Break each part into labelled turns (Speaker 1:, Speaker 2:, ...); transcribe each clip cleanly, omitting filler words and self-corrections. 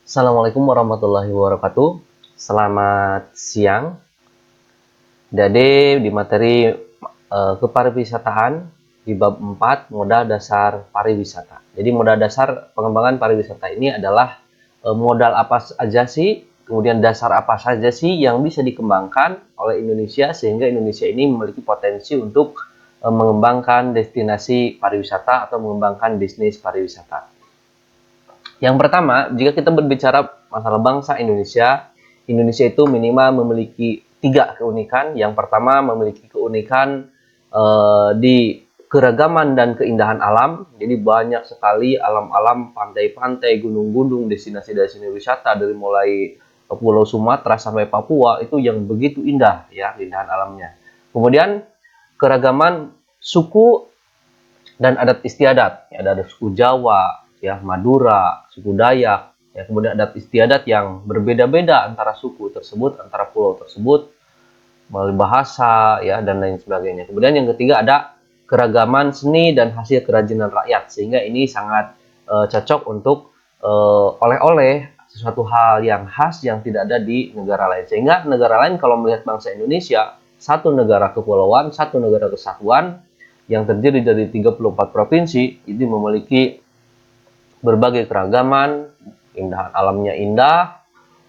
Speaker 1: Assalamualaikum warahmatullahi wabarakatuh. Selamat siang. Jadi di materi kepariwisataan di bab 4 modal dasar pariwisata. Jadi modal dasar pengembangan pariwisata ini adalah modal apa saja sih, kemudian dasar apa saja sih yang bisa dikembangkan oleh Indonesia sehingga Indonesia ini memiliki potensi untuk mengembangkan destinasi pariwisata atau mengembangkan bisnis pariwisata. Yang pertama, jika kita berbicara masalah bangsa Indonesia, Indonesia itu minimal memiliki 3 keunikan. Yang pertama, memiliki keunikan di keragaman dan keindahan alam. Jadi banyak sekali alam-alam, pantai-pantai, gunung-gunung, destinasi-destinasi wisata dari mulai Pulau Sumatera sampai Papua itu yang begitu indah ya, keindahan alamnya. Kemudian keragaman suku dan adat istiadat, ya, ada suku Jawa, ya, Madura, suku Dayak, ya, kemudian adat istiadat yang berbeda-beda antara suku tersebut, antara pulau tersebut, melalui bahasa, ya, dan lain sebagainya. Kemudian yang ketiga ada keragaman seni dan hasil kerajinan rakyat, sehingga ini sangat cocok untuk oleh-oleh sesuatu hal yang khas yang tidak ada di negara lain. Sehingga negara lain kalau melihat bangsa Indonesia, satu negara kepulauan, satu negara kesatuan, yang terdiri dari 34 provinsi, ini memiliki berbagai keragaman, keindahan alamnya indah,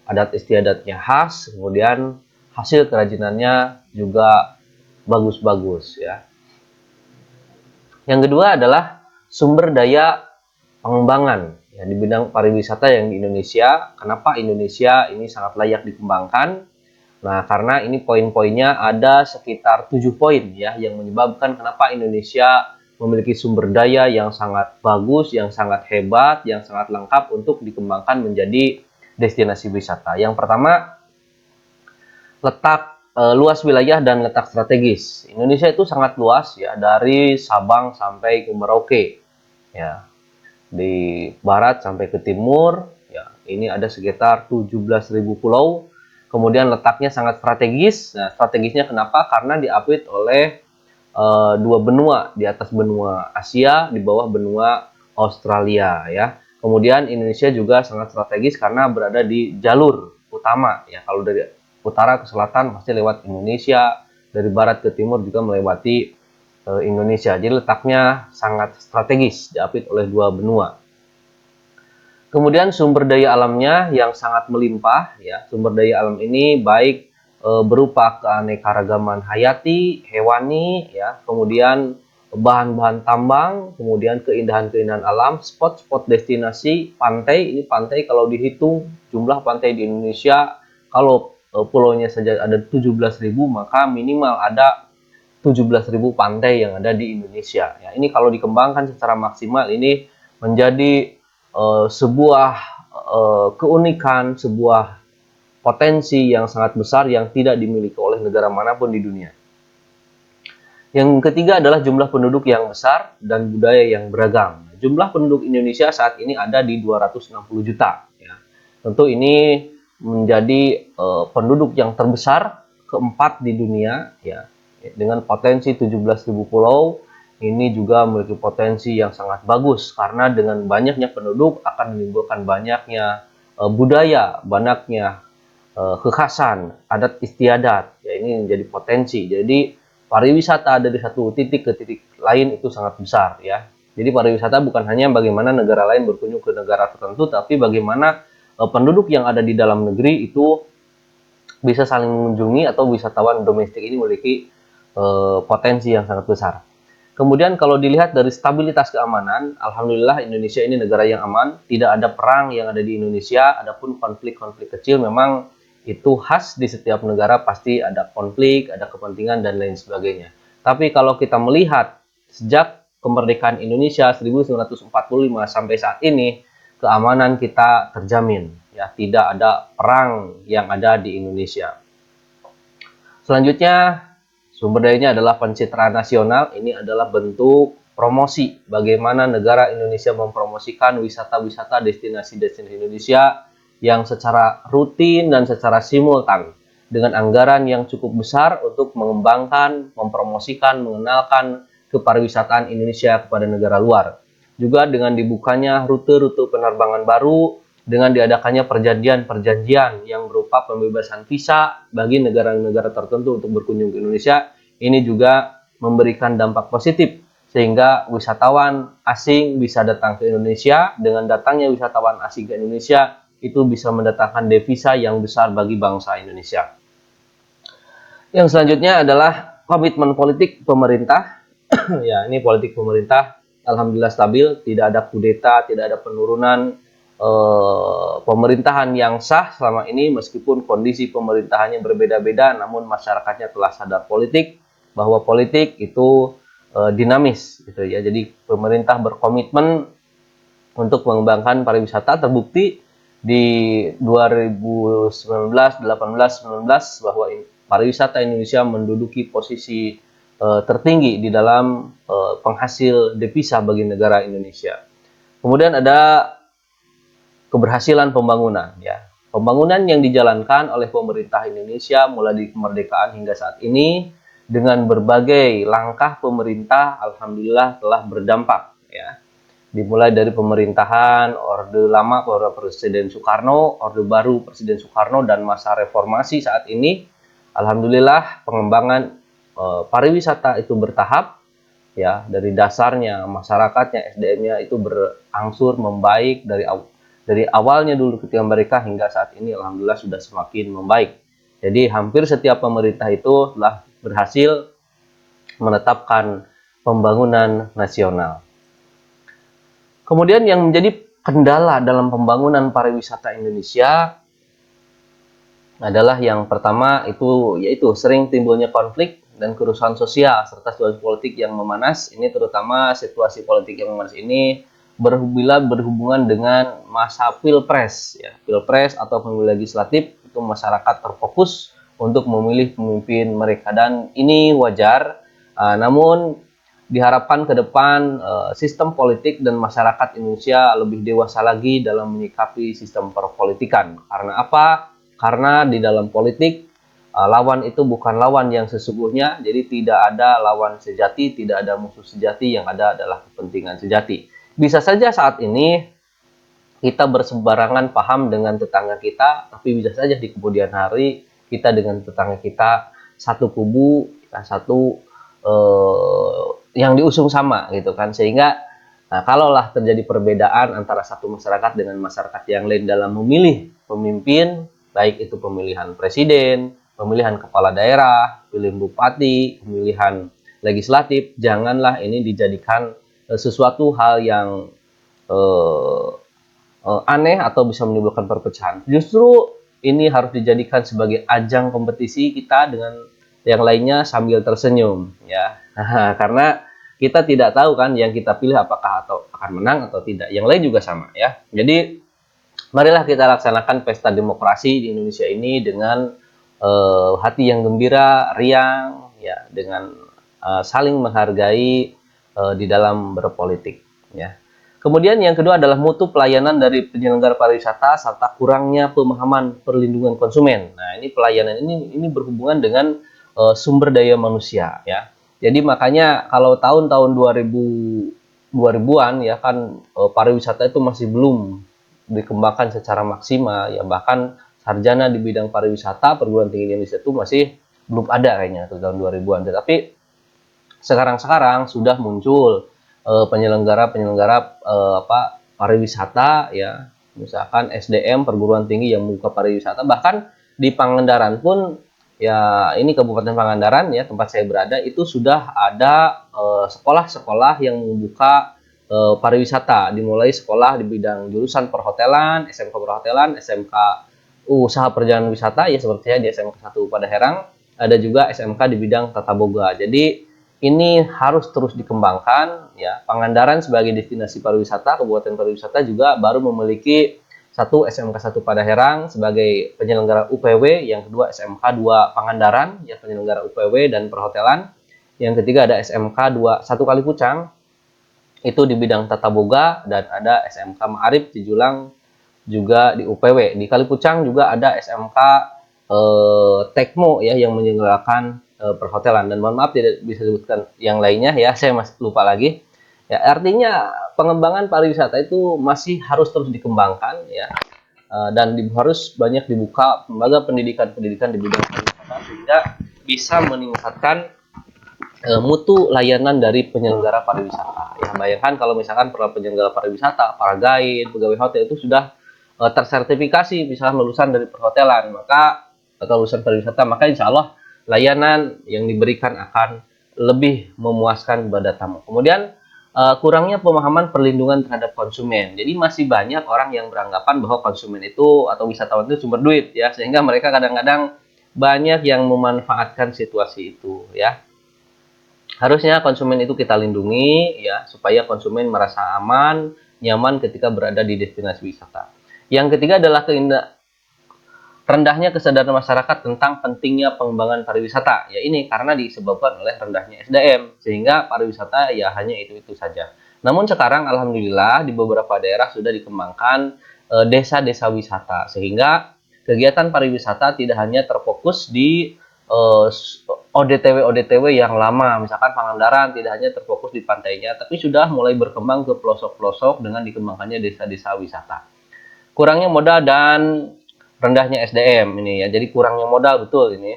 Speaker 1: adat istiadatnya khas, kemudian hasil kerajinannya juga bagus-bagus ya. Yang kedua adalah sumber daya pengembangan ya, di bidang pariwisata yang di Indonesia. Kenapa Indonesia ini sangat layak dikembangkan? Nah, karena ini poin-poinnya ada sekitar 7 poin ya yang menyebabkan kenapa Indonesia memiliki sumber daya yang sangat bagus, yang sangat hebat, yang sangat lengkap untuk dikembangkan menjadi destinasi wisata. Yang pertama, letak luas wilayah dan letak strategis. Indonesia itu sangat luas ya, dari Sabang sampai ke Merauke. Ya, di barat sampai ke timur, ya, ini ada sekitar 17.000 pulau. Kemudian letaknya sangat strategis. Nah, strategisnya kenapa? Karena diapit oleh dua benua, di atas benua Asia, di bawah benua Australia ya. Kemudian Indonesia juga sangat strategis karena berada di jalur utama ya. Kalau dari utara ke selatan pasti lewat Indonesia, dari barat ke timur juga melewati Indonesia. Jadi letaknya sangat strategis, diapit oleh dua benua. Kemudian sumber daya alamnya yang sangat melimpah ya. Sumber daya alam ini baik berupa keanekaragaman hayati, hewani ya, kemudian bahan-bahan tambang, kemudian keindahan-keindahan alam, spot-spot destinasi, pantai. Ini pantai kalau dihitung jumlah pantai di Indonesia, kalau pulaunya saja ada 17.000, maka minimal ada 17.000 pantai yang ada di Indonesia. Ya, ini kalau dikembangkan secara maksimal ini menjadi sebuah keunikan, sebuah potensi yang sangat besar yang tidak dimiliki oleh negara manapun di dunia. Yang ketiga adalah jumlah penduduk yang besar dan budaya yang beragam. Jumlah penduduk Indonesia saat ini ada di 260 juta. Ya. Tentu ini menjadi penduduk yang terbesar keempat di dunia, ya, dengan potensi 17.000 pulau. Ini juga memiliki potensi yang sangat bagus karena dengan banyaknya penduduk akan menimbulkan banyaknya budaya, banyaknya kekhasan, adat istiadat. Ya, ini menjadi potensi. Jadi pariwisata dari satu titik ke titik lain itu sangat besar ya. Jadi pariwisata bukan hanya bagaimana negara lain berkunjung ke negara tertentu, tapi bagaimana penduduk yang ada di dalam negeri itu bisa saling mengunjungi atau wisatawan domestik ini memiliki potensi yang sangat besar. Kemudian kalau dilihat dari stabilitas keamanan, alhamdulillah Indonesia ini negara yang aman, tidak ada perang yang ada di Indonesia, adapun konflik-konflik kecil memang itu khas di setiap negara, pasti ada konflik, ada kepentingan dan lain sebagainya. Tapi kalau kita melihat sejak kemerdekaan Indonesia 1945 sampai saat ini, keamanan kita terjamin, ya, tidak ada perang yang ada di Indonesia. Selanjutnya, sumber dayanya adalah pencitraan nasional. Ini adalah bentuk promosi. Bagaimana negara Indonesia mempromosikan wisata-wisata destinasi-destinasi Indonesia yang secara rutin dan secara simultan dengan anggaran yang cukup besar untuk mengembangkan, mempromosikan, mengenalkan kepariwisataan Indonesia kepada negara luar. Juga dengan dibukanya rute-rute penerbangan baru dengan diadakannya perjanjian-perjanjian yang berupa pembebasan visa bagi negara-negara tertentu untuk berkunjung ke Indonesia, ini juga memberikan dampak positif sehingga wisatawan asing bisa datang ke Indonesia. Dengan datangnya wisatawan asing ke Indonesia itu bisa mendatangkan devisa yang besar bagi bangsa Indonesia. Yang selanjutnya adalah komitmen politik pemerintah. Ya, ini politik pemerintah alhamdulillah stabil, tidak ada kudeta, tidak ada penurunan pemerintahan yang sah selama ini, meskipun kondisi pemerintahannya berbeda-beda, namun masyarakatnya telah sadar politik, bahwa politik itu dinamis gitu ya. Jadi pemerintah berkomitmen untuk mengembangkan pariwisata, terbukti di 2019, 18, 19 bahwa pariwisata Indonesia menduduki posisi tertinggi di dalam penghasil devisa bagi negara Indonesia. Kemudian ada keberhasilan pembangunan ya. Pembangunan yang dijalankan oleh pemerintah Indonesia mulai dari kemerdekaan hingga saat ini dengan berbagai langkah pemerintah alhamdulillah telah berdampak ya. Dimulai dari pemerintahan Orde Lama Presiden Soekarno, Orde Baru Presiden Soekarno, dan masa reformasi saat ini, alhamdulillah pengembangan pariwisata itu bertahap ya. Dari dasarnya masyarakatnya, SDM-nya itu berangsur membaik dari awalnya dulu ketika mereka hingga saat ini alhamdulillah sudah semakin membaik. Jadi hampir setiap pemerintah itu telah berhasil menetapkan pembangunan nasional. Kemudian yang menjadi kendala dalam pembangunan pariwisata Indonesia adalah yang pertama itu yaitu sering timbulnya konflik dan kerusuhan sosial serta situasi politik yang memanas. Ini terutama situasi politik yang memanas ini bila berhubungan dengan masa pilpres ya. Pilpres atau pemilu legislatif, itu masyarakat terfokus untuk memilih pemimpin mereka, dan ini wajar. Namun diharapkan ke depan sistem politik dan masyarakat Indonesia lebih dewasa lagi dalam menyikapi sistem perpolitikan. Karena apa? Karena di dalam politik lawan itu bukan lawan yang sesungguhnya. Jadi tidak ada lawan sejati, tidak ada musuh sejati, yang ada adalah kepentingan sejati. Bisa saja saat ini kita bersebarangan paham dengan tetangga kita, tapi bisa saja di kemudian hari kita dengan tetangga kita satu kubu, satu yang diusung sama gitu kan. Sehingga kalaulah terjadi perbedaan antara satu masyarakat dengan masyarakat yang lain dalam memilih pemimpin, baik itu pemilihan presiden, pemilihan kepala daerah, pemilihan bupati, pemilihan legislatif, janganlah ini dijadikan sesuatu hal yang aneh atau bisa menimbulkan perpecahan. Justru ini harus dijadikan sebagai ajang kompetisi kita dengan yang lainnya sambil tersenyum ya. Karena kita tidak tahu kan yang kita pilih apakah akan menang atau tidak. Yang lain juga sama ya. Jadi marilah kita laksanakan pesta demokrasi di Indonesia ini dengan hati yang gembira, riang ya, dengan saling menghargai di dalam berpolitik ya. Kemudian yang kedua adalah mutu pelayanan dari penyelenggara pariwisata serta kurangnya pemahaman perlindungan konsumen. Nah, ini pelayanan ini berhubungan dengan sumber daya manusia ya. Jadi makanya kalau tahun-tahun 2000-an ya kan, pariwisata itu masih belum dikembangkan secara maksimal ya. Bahkan sarjana di bidang pariwisata perguruan tinggi Indonesia itu masih belum ada kayaknya tahun 2000-an. Tetapi sekarang sudah muncul penyelenggara pariwisata ya, misalkan SDM perguruan tinggi yang membuka pariwisata. Bahkan di Pangandaran pun ya, ini Kabupaten Pangandaran ya, tempat saya berada, itu sudah ada sekolah-sekolah yang membuka pariwisata. Dimulai sekolah di bidang jurusan perhotelan, SMK perhotelan, SMK usaha perjalanan wisata ya, seperti di SMK 1 Padaherang, ada juga SMK di bidang tata boga. Jadi ini harus terus dikembangkan ya. Pangandaran sebagai destinasi pariwisata, kabupaten pariwisata, juga baru memiliki satu SMK 1 Padaherang sebagai penyelenggara UPW, yang kedua SMK 2 Pangandaran ya, penyelenggara UPW dan perhotelan. Yang ketiga ada SMK 1 Kalipucang itu di bidang tata boga, dan ada SMK Ma'arif Cijulang juga di UPW. Di Kalipucang juga ada SMK Tekmo ya, yang menyelenggarakan perhotelan, dan mohon maaf tidak bisa disebutkan yang lainnya ya, saya masih lupa lagi ya. Artinya pengembangan pariwisata itu masih harus terus dikembangkan ya. dan harus banyak dibuka lembaga pendidikan di bidang pariwisata sehingga bisa meningkatkan mutu layanan dari penyelenggara pariwisata. Ya, bayangkan kalau misalkan para penyelenggara pariwisata, para guide, pegawai hotel itu sudah tersertifikasi, misalkan lulusan dari perhotelan, atau lulusan pariwisata, maka insya Allah layanan yang diberikan akan lebih memuaskan kepada tamu. Kemudian kurangnya pemahaman perlindungan terhadap konsumen. Jadi masih banyak orang yang beranggapan bahwa konsumen itu atau wisatawan itu sumber duit, ya, sehingga mereka kadang-kadang banyak yang memanfaatkan situasi itu, ya. Harusnya konsumen itu kita lindungi, ya, supaya konsumen merasa aman, nyaman ketika berada di destinasi wisata. Yang ketiga adalah rendahnya kesadaran masyarakat tentang pentingnya pengembangan pariwisata. Ya, ini karena disebabkan oleh rendahnya SDM, sehingga pariwisata ya hanya itu-itu saja. Namun sekarang alhamdulillah di beberapa daerah sudah dikembangkan desa-desa wisata, sehingga kegiatan pariwisata tidak hanya terfokus di ODTW yang lama, misalkan Pangandaran tidak hanya terfokus di pantainya, tapi sudah mulai berkembang ke pelosok-pelosok dengan dikembangkannya desa-desa wisata. Kurangnya modal dan rendahnya SDM ini, ya, jadi kurangnya modal betul ini.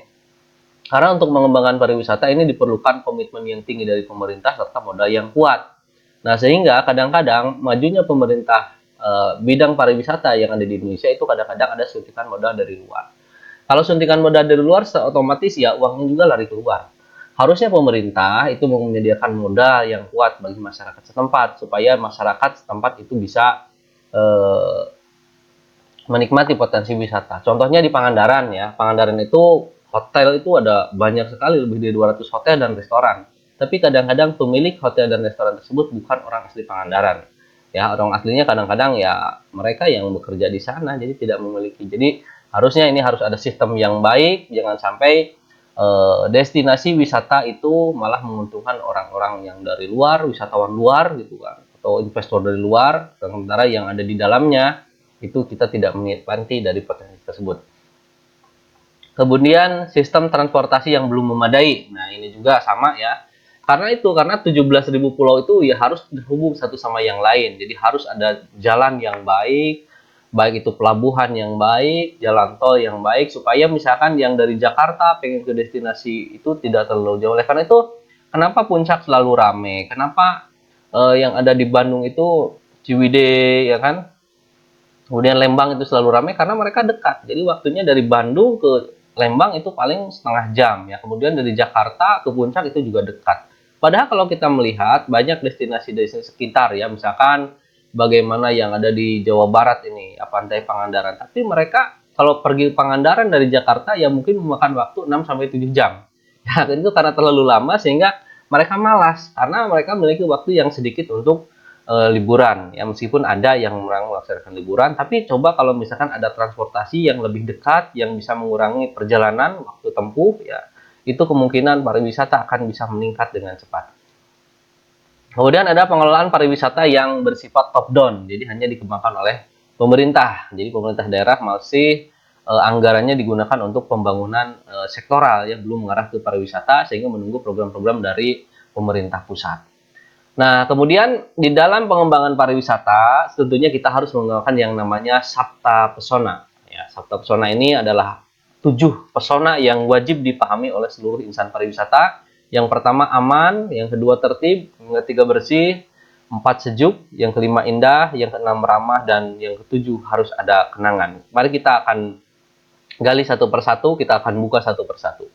Speaker 1: Karena untuk mengembangkan pariwisata ini diperlukan komitmen yang tinggi dari pemerintah serta modal yang kuat. Nah, sehingga kadang-kadang majunya pemerintah bidang pariwisata yang ada di Indonesia itu kadang-kadang ada suntikan modal dari luar. Kalau suntikan modal dari luar, otomatis ya uangnya juga lari keluar. Harusnya pemerintah itu menyediakan modal yang kuat bagi masyarakat setempat supaya masyarakat setempat itu bisa menikmati potensi wisata. Contohnya di Pangandaran, ya. Pangandaran itu hotel itu ada banyak sekali, lebih dari 200 hotel dan restoran. Tapi kadang-kadang pemilik hotel dan restoran tersebut bukan orang asli Pangandaran. Ya, orang aslinya kadang-kadang ya mereka yang bekerja di sana, jadi tidak memiliki. Jadi harusnya ini harus ada sistem yang baik, jangan sampai destinasi wisata itu malah menguntungkan orang-orang yang dari luar, wisatawan luar gitu kan, atau investor dari luar, sementara yang ada di dalamnya itu kita tidak menikmati dari potensi tersebut. Kemudian sistem transportasi yang belum memadai. Nah, ini juga sama, ya. Karena 17.000 pulau itu ya harus terhubung satu sama yang lain. Jadi harus ada jalan yang baik, baik itu pelabuhan yang baik, jalan tol yang baik, supaya misalkan yang dari Jakarta pengen ke destinasi itu tidak terlalu jauh. Oleh karena itu, kenapa Puncak selalu rame? Kenapa yang ada di Bandung itu Ciwidey, ya kan? Kemudian Lembang itu selalu ramai karena mereka dekat. Jadi waktunya dari Bandung ke Lembang itu paling setengah jam, ya. Kemudian dari Jakarta ke Puncak itu juga dekat. Padahal kalau kita melihat banyak destinasi-destinasi sekitar, ya, misalkan bagaimana yang ada di Jawa Barat ini, Pantai Pangandaran. Tapi mereka kalau pergi Pangandaran dari Jakarta ya mungkin memakan waktu 6 sampai 7 jam. Ya, itu karena terlalu lama sehingga mereka malas karena mereka memiliki waktu yang sedikit untuk liburan, ya, meskipun ada yang melaksanakan liburan, tapi coba kalau misalkan ada transportasi yang lebih dekat yang bisa mengurangi perjalanan waktu tempuh, ya, itu kemungkinan pariwisata akan bisa meningkat dengan cepat. Kemudian ada pengelolaan pariwisata yang bersifat top down, jadi hanya dikembangkan oleh pemerintah. Jadi pemerintah daerah masih anggarannya digunakan untuk pembangunan sektoral, ya, belum mengarah ke pariwisata sehingga menunggu program-program dari pemerintah pusat. Nah, kemudian di dalam pengembangan pariwisata, tentunya kita harus menggunakan yang namanya Sabta Pesona. Ya, Sabta Pesona ini adalah 7 pesona yang wajib dipahami oleh seluruh insan pariwisata. Yang pertama aman, yang kedua tertib, yang ketiga bersih, 4 sejuk, yang kelima indah, yang keenam ramah, dan yang ketujuh harus ada kenangan. Mari kita akan gali satu persatu, kita akan buka satu persatu.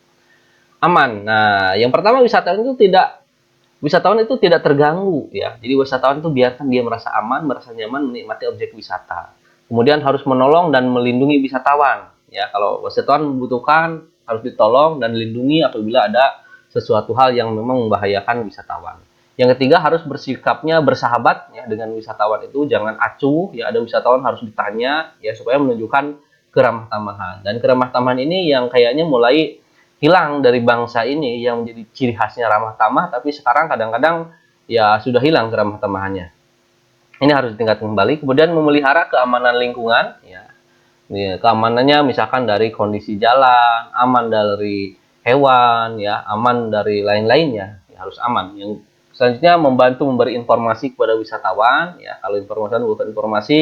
Speaker 1: Aman. Nah, yang pertama wisatawan itu tidak terganggu, ya. Jadi wisatawan itu biarkan dia merasa aman, merasa nyaman menikmati objek wisata. Kemudian harus menolong dan melindungi wisatawan, ya. Kalau wisatawan membutuhkan harus ditolong dan dilindungi apabila ada sesuatu hal yang memang membahayakan wisatawan. Yang ketiga harus bersikapnya bersahabat, ya, dengan wisatawan itu, jangan acuh, ya. Ada wisatawan harus ditanya, ya, supaya menunjukkan keramah tamahan. Dan keramah tamahan ini yang kayaknya mulai hilang dari bangsa ini, yang menjadi ciri khasnya ramah tamah, tapi sekarang kadang-kadang ya sudah hilang keramah tamahannya. Ini harus ditingkatkan kembali. Kemudian memelihara keamanan lingkungan, ya. Keamanannya misalkan dari kondisi jalan, aman dari hewan, ya, aman dari lain-lainnya, ya, harus aman. Yang selanjutnya membantu memberi informasi kepada wisatawan, ya. Kalau informasi bukan informasi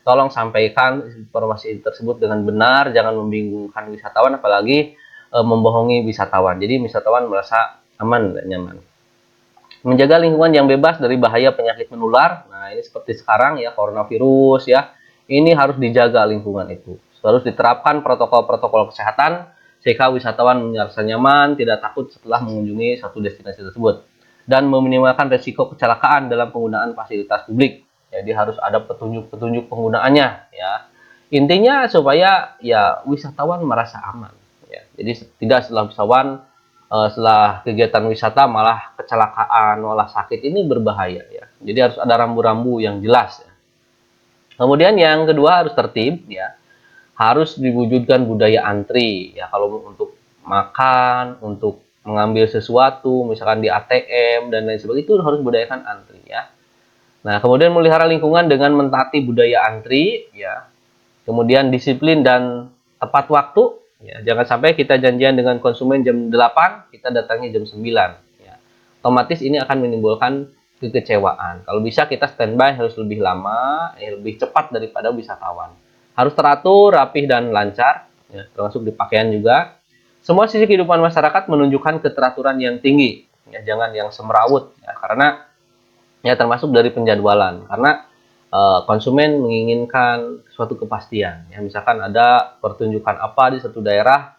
Speaker 1: tolong sampaikan informasi tersebut dengan benar, jangan membingungkan wisatawan, apalagi membohongi wisatawan. Jadi wisatawan merasa aman dan nyaman. Menjaga lingkungan yang bebas dari bahaya penyakit menular. Nah, ini seperti sekarang ya, coronavirus ya. Ini harus dijaga lingkungan itu. Harus diterapkan protokol-protokol kesehatan sehingga wisatawan merasa nyaman, tidak takut setelah mengunjungi satu destinasi tersebut. Dan meminimalkan resiko kecelakaan dalam penggunaan fasilitas publik. Jadi harus ada petunjuk-petunjuk penggunaannya ya. Intinya supaya ya wisatawan merasa aman ya. Jadi tidak setelah wisatawan setelah kegiatan wisata malah kecelakaan, malah sakit, ini berbahaya ya. Jadi harus ada rambu-rambu yang jelas ya. Kemudian yang kedua harus tertib ya. Harus diwujudkan budaya antri ya, kalau untuk makan, untuk mengambil sesuatu misalkan di ATM dan lain sebagainya, itu harus budayakan antri ya. Nah, kemudian melihara lingkungan dengan mentaati budaya antri, ya. Kemudian disiplin dan tepat waktu, ya. Jangan sampai kita janjian dengan konsumen jam 8, kita datangnya jam 9, ya. Otomatis ini akan menimbulkan kekecewaan. Kalau bisa kita standby harus lebih lama, lebih cepat daripada wisatawan. Harus teratur, rapih dan lancar, ya. Termasuk di pakaian juga. Semua sisi kehidupan masyarakat menunjukkan keteraturan yang tinggi, ya. Jangan yang semrawut, ya. Karena ya termasuk dari penjadwalan, karena konsumen menginginkan suatu kepastian ya, misalkan ada pertunjukan apa di satu daerah,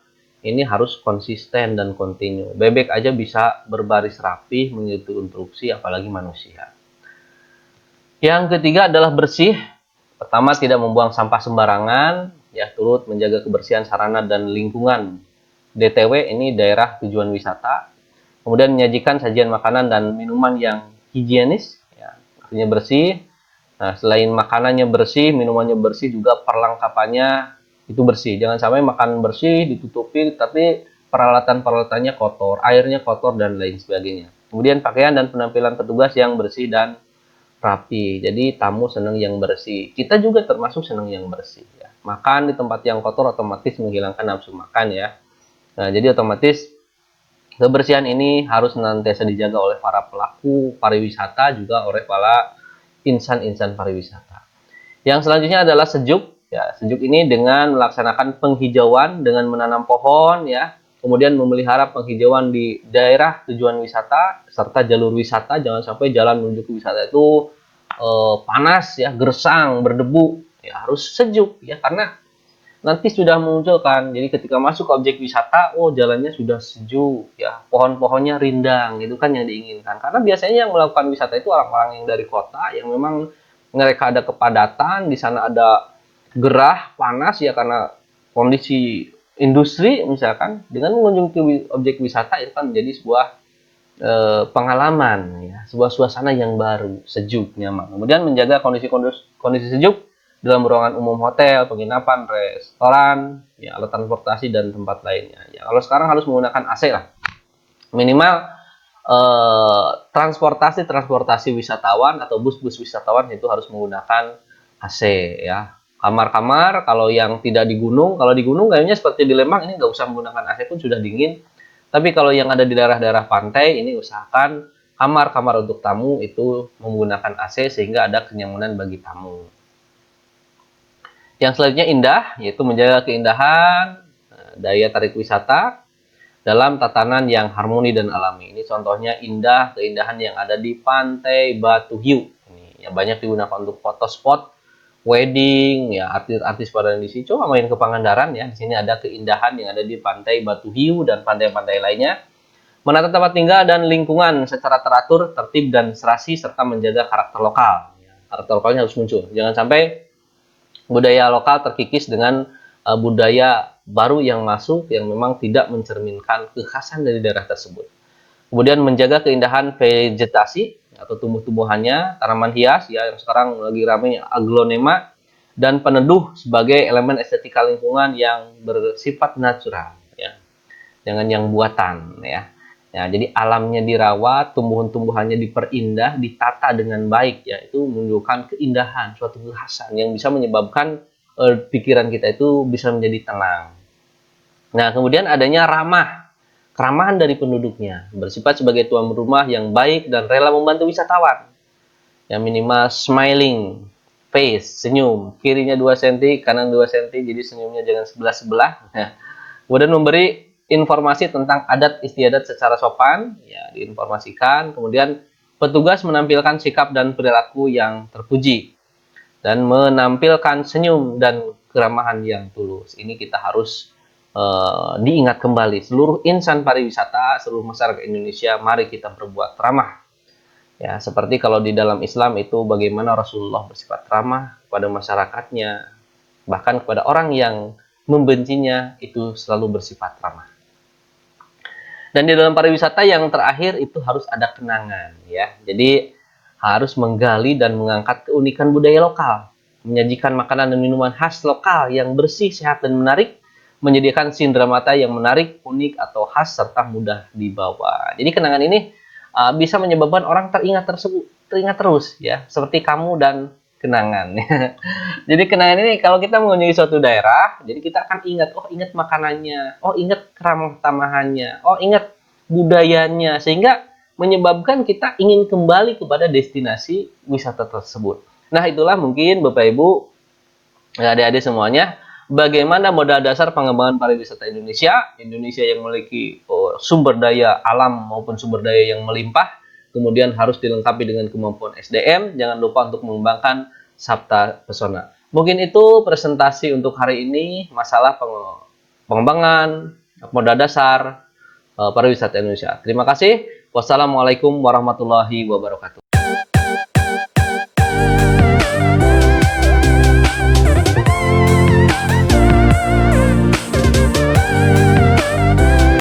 Speaker 1: ini harus konsisten dan kontinu. Bebek aja bisa berbaris rapi mengikuti instruksi, apalagi manusia. Yang ketiga adalah bersih. Pertama, tidak membuang sampah sembarangan ya, turut menjaga kebersihan sarana dan lingkungan DTW, ini daerah tujuan wisata. Kemudian menyajikan sajian makanan dan minuman yang higienis, ya, artinya bersih. Nah, selain makanannya bersih, minumannya bersih, juga perlengkapannya itu bersih. Jangan sampai makan bersih ditutupi, tapi peralatan-peralatannya kotor, airnya kotor dan lain sebagainya. Kemudian pakaian dan penampilan petugas yang bersih dan rapi. Jadi tamu senang yang bersih. Kita juga termasuk senang yang bersih. Ya. Makan di tempat yang kotor otomatis menghilangkan nafsu makan ya. Nah, jadi otomatis kebersihan ini harus senantiasa dijaga oleh para pelaku pariwisata, juga oleh para insan-insan pariwisata. Yang selanjutnya adalah sejuk. Ya, sejuk ini dengan melaksanakan penghijauan dengan menanam pohon ya, kemudian memelihara penghijauan di daerah tujuan wisata serta jalur wisata. Jangan sampai jalan menuju ke wisata itu panas ya, gersang, berdebu. Ya, harus sejuk ya, karena nanti sudah memunculkan, jadi ketika masuk ke objek wisata, oh jalannya sudah sejuk ya, pohon-pohonnya rindang, itu kan yang diinginkan. Karena biasanya yang melakukan wisata itu orang-orang yang dari kota, yang memang mereka ada kepadatan, di sana ada gerah, panas ya, karena kondisi industri misalkan. Dengan mengunjungi objek wisata itu kan menjadi sebuah pengalaman ya, sebuah suasana yang baru, sejuk, nyaman. Kemudian menjaga kondisi sejuk dalam ruangan umum hotel, penginapan, restoran, ya, alat transportasi dan tempat lainnya. Ya, kalau sekarang harus menggunakan AC lah, minimal transportasi wisatawan atau bus-bus wisatawan itu harus menggunakan AC ya. Kamar-kamar kalau yang tidak di gunung, kalau di gunung kayaknya seperti di Lembang ini nggak usah menggunakan AC pun sudah dingin. Tapi kalau yang ada di daerah-daerah pantai ini usahakan kamar-kamar untuk tamu itu menggunakan AC sehingga ada kenyamanan bagi tamu. Yang selanjutnya indah, yaitu menjaga keindahan, daya tarik wisata dalam tatanan yang harmoni dan alami. Ini contohnya indah, keindahan yang ada di Pantai Batu Hiu. Ini ya, banyak digunakan untuk foto spot, wedding, ya, artis-artis pada di sini. Coba main ke Pangandaran ya, di sini ada keindahan yang ada di Pantai Batu Hiu dan pantai-pantai lainnya. Menata tempat tinggal dan lingkungan secara teratur, tertib dan serasi, serta menjaga karakter lokal. Karakter lokalnya harus muncul. Jangan sampai budaya lokal terkikis dengan budaya baru yang masuk yang memang tidak mencerminkan kekhasan dari daerah tersebut. Kemudian menjaga keindahan vegetasi atau tumbuh-tumbuhannya, tanaman hias ya, yang sekarang lagi ramai aglonema, dan peneduh sebagai elemen estetika lingkungan yang bersifat natural ya. Jangan yang buatan ya. Ya, jadi alamnya dirawat, tumbuhan-tumbuhannya diperindah, ditata dengan baik ya. Itu menunjukkan keindahan, suatu kekhasan yang bisa menyebabkan pikiran kita itu bisa menjadi tenang. Nah, kemudian adanya keramahan dari penduduknya, bersifat sebagai tuan rumah yang baik dan rela membantu wisatawan. Yang minimal smiling, face, senyum. Kirinya 2 cm, kanan 2 cm, jadi senyumnya jangan sebelah-sebelah. Nah, kemudian memberi informasi tentang adat istiadat secara sopan, ya diinformasikan. Kemudian petugas menampilkan sikap dan perilaku yang terpuji dan menampilkan senyum dan keramahan yang tulus. Ini kita harus diingat kembali. Seluruh insan pariwisata, seluruh masyarakat Indonesia, mari kita berbuat ramah. Ya, seperti kalau di dalam Islam itu bagaimana Rasulullah bersifat ramah kepada masyarakatnya, bahkan kepada orang yang membencinya itu selalu bersifat ramah. Dan di dalam pariwisata yang terakhir itu harus ada kenangan, ya. Jadi harus menggali dan mengangkat keunikan budaya lokal, menyajikan makanan dan minuman khas lokal yang bersih, sehat, dan menarik, menyediakan sindera mata yang menarik, unik, atau khas, serta mudah dibawa. Jadi kenangan ini bisa menyebabkan orang teringat terus, ya, seperti kamu dan kenangan. Jadi kenangan ini kalau kita mengunjungi suatu daerah, jadi kita akan ingat, oh ingat makanannya, oh ingat keramah tamahannya, oh ingat budayanya, sehingga menyebabkan kita ingin kembali kepada destinasi wisata tersebut. Nah, itulah mungkin Bapak Ibu, adik-adik semuanya, bagaimana modal dasar pengembangan pariwisata Indonesia. Indonesia yang memiliki sumber daya alam maupun sumber daya yang melimpah, kemudian harus dilengkapi dengan kemampuan SDM. Jangan lupa untuk mengembangkan Sabta Pesona. Mungkin itu presentasi untuk hari ini, masalah pengembangan modal dasar pariwisata Indonesia. Terima kasih. Wassalamualaikum warahmatullahi wabarakatuh.